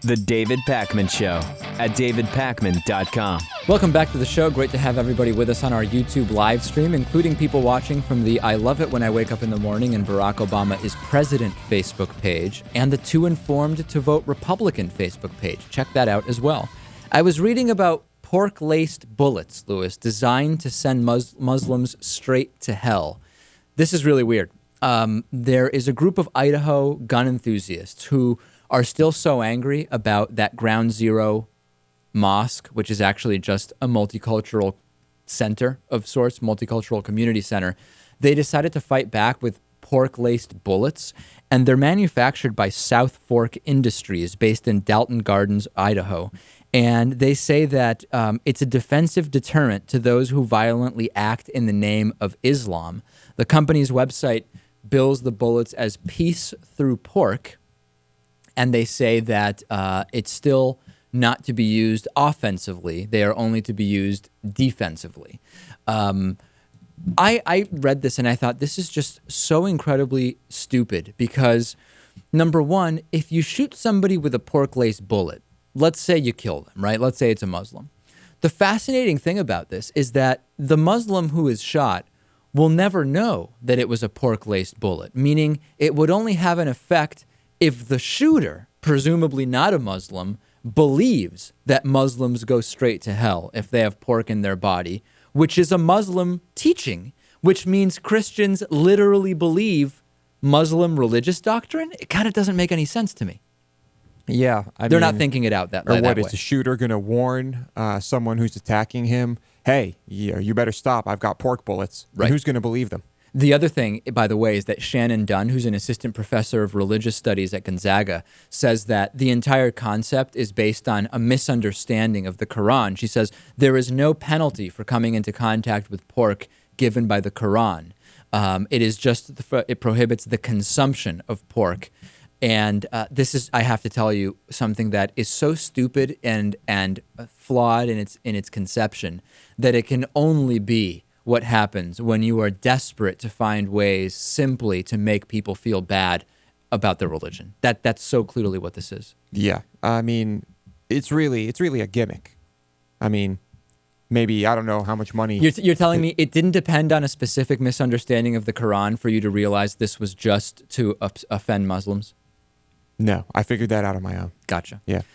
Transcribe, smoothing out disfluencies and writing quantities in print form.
The David Pakman Show at davidpakman.com. Welcome back to the show. Great to have everybody with us on our YouTube live stream, including people watching from the I Love It When I Wake Up in the Morning and Barack Obama is President Facebook page and the Too Informed to Vote Republican Facebook page. Check that out as well. I was reading about pork-laced bullets, Lewis, designed to send Muslims straight to hell. This is really weird. There is a group of Idaho gun enthusiasts who are still so angry about that Ground Zero mosque, which is actually just a multicultural center of sorts, multicultural community center. They decided to fight back with pork-laced bullets, and they're manufactured by South Fork Industries based in Dalton Gardens, Idaho. And they say that it's a defensive deterrent to those who violently act in the name of Islam. The company's website bills the bullets as peace through pork, and they say that it's still not to be used offensively. They are only to be used defensively. I read this and I thought this is just so incredibly stupid because, number one, if you shoot somebody with a pork-laced bullet, let's say you kill them, right? Let's say it's a Muslim. The fascinating thing about this is that the Muslim who is shot will never know that it was a pork-laced bullet, meaning it would only have an effect if the shooter, presumably not a Muslim, believes that Muslims go straight to hell if they have pork in their body, which is a Muslim teaching, which means Christians literally believe Muslim religious doctrine. It kind of doesn't make any sense to me. Yeah. They're not thinking it out that way. Or what, is the shooter going to warn someone who's attacking him, hey, you better stop, I've got pork bullets. Right. And who's going to believe them? The other thing, by the way, is that Shannon Dunn, who's an assistant professor of religious studies at Gonzaga, says that the entire concept is based on a misunderstanding of the Quran. She says there is no penalty for coming into contact with pork given by the Quran. It is just, it prohibits the consumption of pork. And this is, I have to tell you, something that is so stupid and flawed in its conception that it can only be what happens when you are desperate to find ways simply to make people feel bad about their religion. That's so clearly what this is. Yeah. I mean, it's really a gimmick. I mean, maybe, I don't know how much money. You're telling me it didn't depend on a specific misunderstanding of the Quran for you to realize this was just to offend Muslims? No, I figured that out on my own. Gotcha. Yeah.